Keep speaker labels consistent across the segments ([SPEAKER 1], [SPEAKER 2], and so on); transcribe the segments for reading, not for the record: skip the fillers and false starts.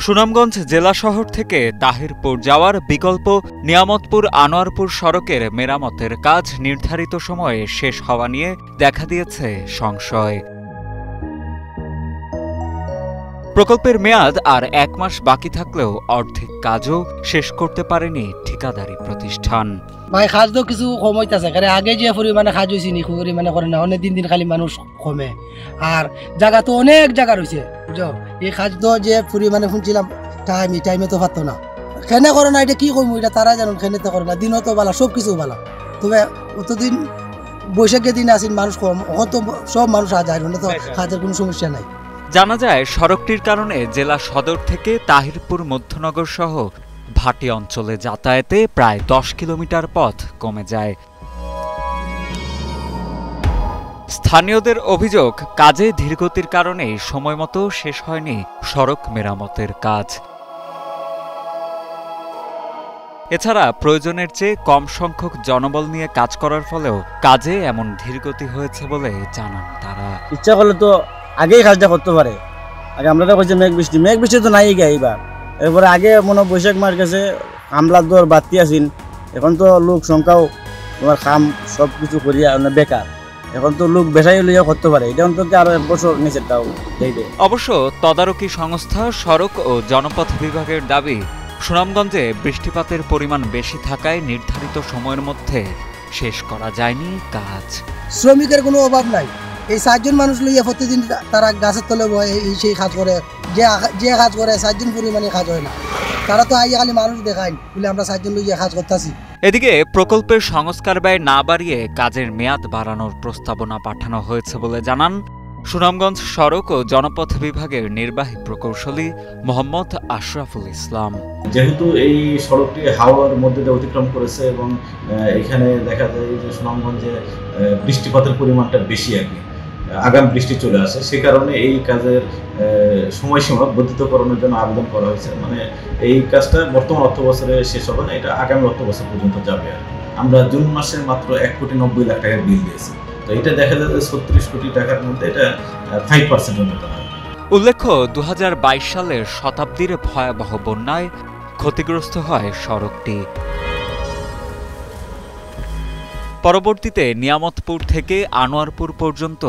[SPEAKER 1] সুনামগঞ্জ জেলা শহর থেকে তাহিরপুর যাওয়ার বিকল্প নিয়ামতপুর আনোয়ারপুর সড়কের মেরামতের কাজ নির্ধারিত সময়ে শেষ হওয়া নিয়ে দেখা দিয়েছে সংশয়। প্রকল্পের মেয়াদ আর ১ মাস বাকি থাকলেও অর্ধেক কাজও শেষ করতে পারেনি ঠিকাদারি প্রতিষ্ঠান।
[SPEAKER 2] ভাই কাজ তো কিছু কম হইতেছে, কারণ আগে যে পরিমাণে কাজ হয়েছে নি পরিমাণে করে না, অনেক দিন খালি মানুষ কমে আর জায়গা তো অনেক জায়গা রয়েছে, বুঝো। এই কাজ তো যে পরিমাণে শুনছিলাম টাইমে তো পারতো না, খেনে করে না, এটা কি করবো এটা তারা জানুন। খেনে তো করে না, দিনও তো ভালো, সব কিছু ভালো, তবে অতদিন বৈশাখের দিন আসেন মানুষ কম, এখন তো সব মানুষ আজ আয় তো কাজের কোনো সমস্যা নাই।
[SPEAKER 1] জানা যায় সড়কটির কারণে জেলা সদর থেকে তাহিরপুর মধ্যনগর সহ ভাটি অঞ্চলে যাতায়াতে প্রায় ১০ কিলোমিটার পথ কমে যায়। স্থানীয়দের অভিযোগ, কাজে ধীরগতির কারণে সময়মতো শেষ হয়নি সড়ক মেরামতের কাজ। এছাড়া প্রয়োজনের চেয়ে কম সংখ্যক জনবল নিয়ে কাজ করার ফলেও কাজে এমন ধীরগতি হয়েছে বলে জানান তারা।
[SPEAKER 3] ইচ্ছা করলে তো আগেই কাজটা করতে পারে। আগে আমরা তো কইছি মেঘ বৃষ্টি তো নাই গিয়ে এইবার। এরপরে আগে মনে বৈশাখ মাস গেছে, আমলার দর বাড়তি আসিন, এখন তো লোক সংখ্যাও তোমার খাম সব কিছু করিয়া বেকার, এখন তো লোক বেসাই লইয়া করতে পারে, এটা অন্তত আরো ১ বছর নিচে তাও দেয়।
[SPEAKER 1] অবশ্য তদারকি সংস্থা সড়ক ও জনপথ বিভাগের দাবি, সুনামগঞ্জে বৃষ্টিপাতের পরিমাণ বেশি থাকায় নির্ধারিত সময়ের মধ্যে শেষ করা যায়নি কাজ।
[SPEAKER 2] শ্রমিকের কোনো অভাব নাই, এই ৪ জন মানুষ লইয়া প্রতিদিন তারা গাছের তলে বয়, এই সেই কাজ করে, যে কাজ করে ৪ জন পরিমাণে কাজ হয় না, তারা তো আইয়া খালি মানুষ দেখায় বলে আমরা ৪ জন লইয়া কাজ করতেছি।
[SPEAKER 1] এদিকে প্রকল্পের সংস্কার ব্যয় না বাড়িয়ে কাজের মেয়াদ বাড়ানোর প্রস্তাবনা পাঠানো হয়েছে বলে জানান সুনামগঞ্জ সড়ক ও জনপথ বিভাগের নির্বাহী প্রকৌশলী মোহাম্মদ আশরাফুল ইসলাম।
[SPEAKER 4] যেহেতু এই সড়কটি হাওয়ার মধ্যে দিয়ে অতিক্রম করেছে এবং এখানে দেখা যায় যে সুনামগঞ্জে বৃষ্টিপাতের পরিমাণটা বেশি, আগাম বৃষ্টি চলে আসে, সে কারণে এই কাজের সময়সীমা বর্ধিতকরণের জন্য আবেদন করা হয়েছে। মানে এই কাজটা বর্তমান অর্থ বছরে শেষ হবে না, এটা আগামী অর্থ বছর পর্যন্ত যাবে। আমরা জুন মাসে মাত্র ১,৯০,০০,০০০ টাকার বিল দিয়েছি, তো এটা দেখা যায় যে ৩৬ কোটি টাকার মধ্যে এটা 5%-এর মতো হয়।
[SPEAKER 1] উল্লেখ্য, ২০২২ সালের শতাব্দীর ভয়াবহ বন্যায় ক্ষতিগ্রস্ত হয় সড়কটি। পরবর্তীতে নিয়ামতপুর থেকে আনোয়ারপুর পর্যন্ত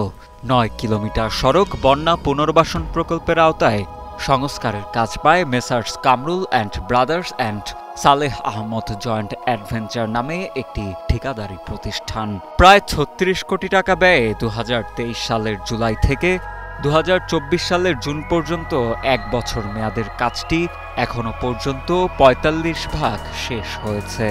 [SPEAKER 1] ৯ কিলোমিটার সড়ক বন্যা পুনর্বাসন প্রকল্পের আওতায় সংস্কারের কাজ পায় messrs Kamrul and brothers and Saleh Ahmad joint adventure নামে একটি ঠিকাদারি প্রতিষ্ঠান। প্রায় ৩৬ কোটি টাকা ব্যয়ে ২০২৩ সালের জুলাই থেকে ২০২৪ সালের জুন পর্যন্ত ১ বছর মেয়াদের কাজটি এখনো পর্যন্ত ৪৫% শেষ হয়েছে।